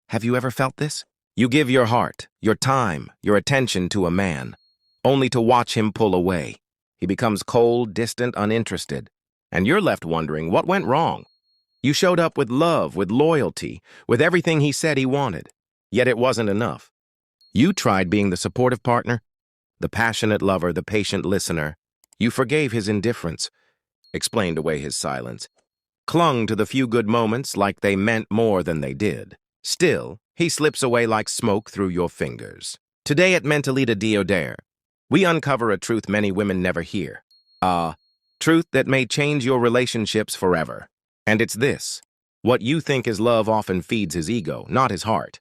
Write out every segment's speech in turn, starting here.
Have you ever felt this? You give your heart, your time, your attention to a man, only to watch him pull away. He becomes cold, distant, uninterested, and you're left wondering what went wrong. You showed up with love, with loyalty, with everything he said he wanted, yet it wasn't enough. You tried being the supportive partner, the passionate lover, the patient listener. You forgave his indifference, explained away his silence, clung to the few good moments like they meant more than they did. Still, he slips away like smoke through your fingers. Today at Mentalita Diodare, we uncover a truth many women never hear. A truth that may change your relationships forever. And it's this: what you think is love often feeds his ego, not his heart.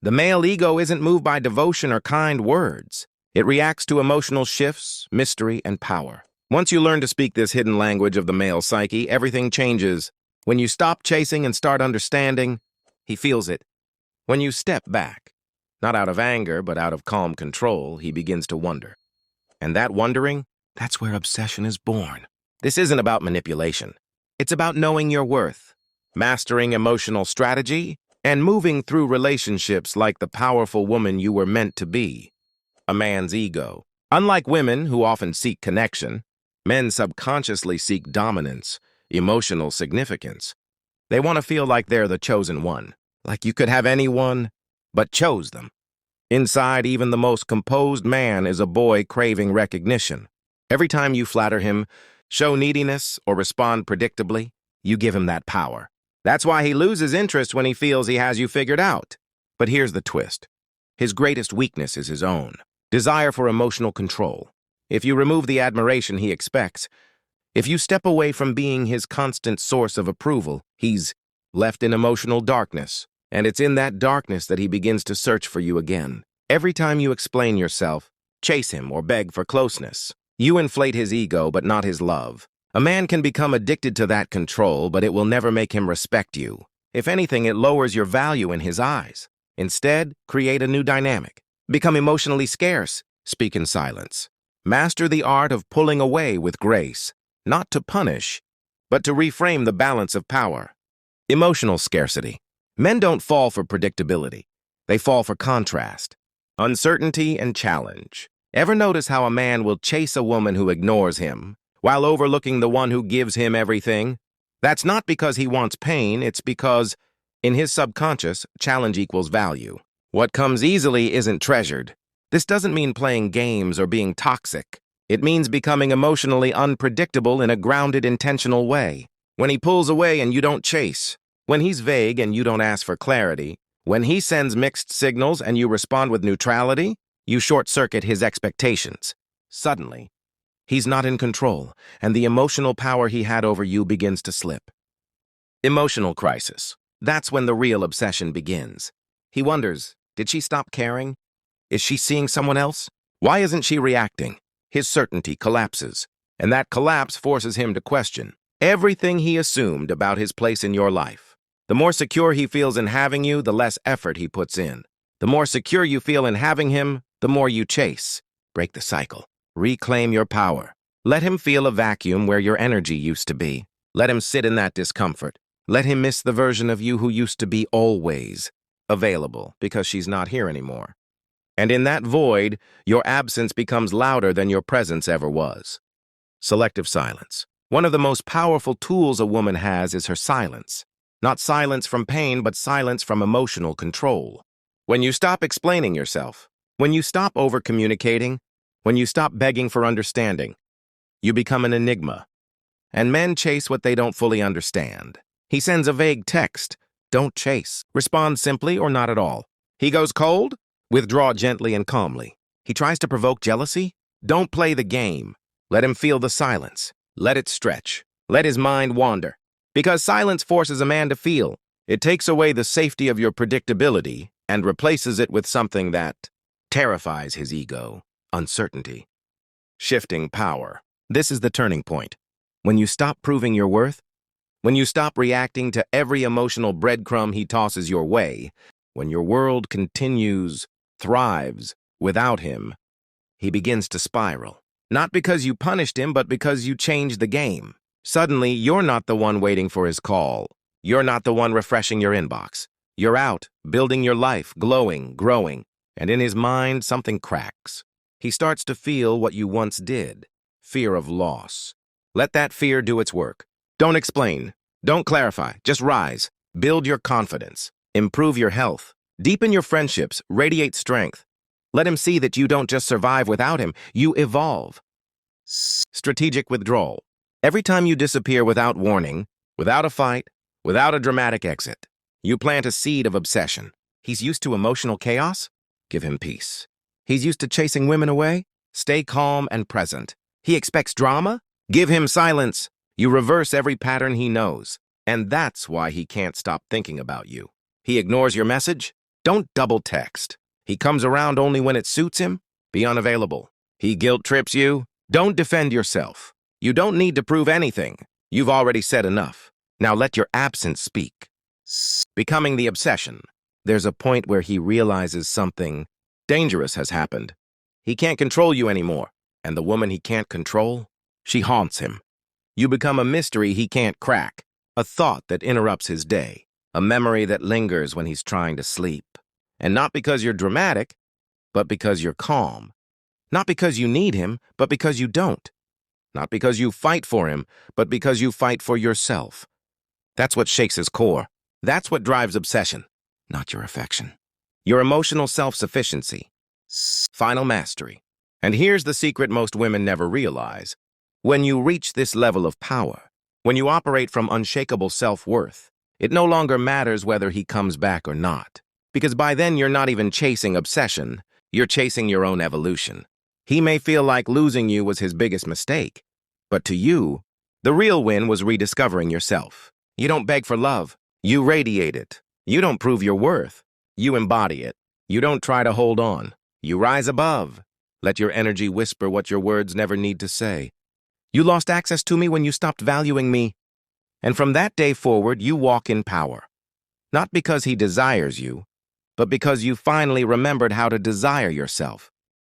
The male ego isn't moved by devotion or kind words. It reacts to emotional shifts, mystery, and power. Once you learn to speak this hidden language of the male psyche, everything changes. When you stop chasing and start understanding, he feels it. When you step back, not out of anger, but out of calm control, he begins to wonder. And that wondering, that's where obsession is born. This isn't about manipulation. It's about knowing your worth, mastering emotional strategy, and moving through relationships like the powerful woman you were meant to be. A man's ego. Unlike women who often seek connection, men subconsciously seek dominance, emotional significance. They want to feel like they're the chosen one, like you could have anyone but chose them. Inside, even the most composed man is a boy craving recognition. Every time you flatter him, show neediness, or respond predictably, you give him that power. That's why he loses interest when he feels he has you figured out. But here's the twist. His greatest weakness is his own desire for emotional control. If you remove the admiration he expects, if you step away from being his constant source of approval, he's left in emotional darkness. And it's in that darkness that he begins to search for you again. Every time you explain yourself, chase him, or beg for closeness, you inflate his ego, but not his love. A man can become addicted to that control, but it will never make him respect you. If anything, it lowers your value in his eyes. Instead, create a new dynamic. Become emotionally scarce. Speak in silence. Master the art of pulling away with grace, not to punish, but to reframe the balance of power. Emotional scarcity. Men don't fall for predictability. They fall for contrast, uncertainty, and challenge. Ever notice how a man will chase a woman who ignores him, while overlooking the one who gives him everything? That's not because he wants pain, it's because, in his subconscious, challenge equals value. What comes easily isn't treasured. This doesn't mean playing games or being toxic. It means becoming emotionally unpredictable in a grounded, intentional way. When he pulls away and you don't chase, when he's vague and you don't ask for clarity, when he sends mixed signals and you respond with neutrality, you short-circuit his expectations. Suddenly, he's not in control, and the emotional power he had over you begins to slip. Emotional crisis. That's when the real obsession begins. He wonders, did she stop caring? Is she seeing someone else? Why isn't she reacting? His certainty collapses, and that collapse forces him to question everything he assumed about his place in your life. The more secure he feels in having you, the less effort he puts in. The more secure you feel in having him, the more you chase. Break the cycle. Reclaim your power. Let him feel a vacuum where your energy used to be. Let him sit in that discomfort. Let him miss the version of you who used to be always available because she's not here anymore. And in that void, your absence becomes louder than your presence ever was. Selective silence. One of the most powerful tools a woman has is her silence. Not silence from pain, but silence from emotional control. When you stop explaining yourself, when you stop over-communicating, when you stop begging for understanding, you become an enigma. And men chase what they don't fully understand. He sends a vague text. Don't chase. Respond simply or not at all. He goes cold? Withdraw gently and calmly. He tries to provoke jealousy? Don't play the game. Let him feel the silence. Let it stretch. Let his mind wander. Because silence forces a man to feel. It takes away the safety of your predictability and replaces it with something that terrifies his ego: uncertainty. Shifting power. This is the turning point. When you stop proving your worth, when you stop reacting to every emotional breadcrumb he tosses your way, when your world thrives without him, he begins to spiral. Not because you punished him, but because you changed the game. Suddenly, you're not the one waiting for his call. You're not the one refreshing your inbox. You're out, building your life, glowing, growing, and in his mind, something cracks. He starts to feel what you once did, fear of loss. Let that fear do its work. Don't explain. Don't clarify. Just rise. Build your confidence. Improve your health. Deepen your friendships. Radiate strength. Let him see that you don't just survive without him, you evolve. Strategic withdrawal. Every time you disappear without warning, without a fight, without a dramatic exit, you plant a seed of obsession. He's used to emotional chaos? Give him peace. He's used to chasing women away? Stay calm and present. He expects drama? Give him silence. You reverse every pattern he knows. And that's why he can't stop thinking about you. He ignores your message? Don't double text. He comes around only when it suits him? Be unavailable. He guilt trips you? Don't defend yourself. You don't need to prove anything. You've already said enough. Now let your absence speak. Becoming the obsession. There's a point where he realizes something dangerous has happened. He can't control you anymore. And the woman he can't control, she haunts him. You become a mystery he can't crack, a thought that interrupts his day, a memory that lingers when he's trying to sleep. And not because you're dramatic, but because you're calm. Not because you need him, but because you don't. Not because you fight for him, but because you fight for yourself. That's what shakes his core. That's what drives obsession, not your affection. Your emotional self-sufficiency. Final mastery. And here's the secret most women never realize. When you reach this level of power, when you operate from unshakable self-worth, it no longer matters whether he comes back or not. Because by then you're not even chasing obsession, you're chasing your own evolution. He may feel like losing you was his biggest mistake, but to you, the real win was rediscovering yourself. You don't beg for love, you radiate it. You don't prove your worth, you embody it. You don't try to hold on, you rise above. Let your energy whisper what your words never need to say. You lost access to me when you stopped valuing me. And from that day forward, you walk in power. Not because he desires you, but because you finally remembered how to desire yourself.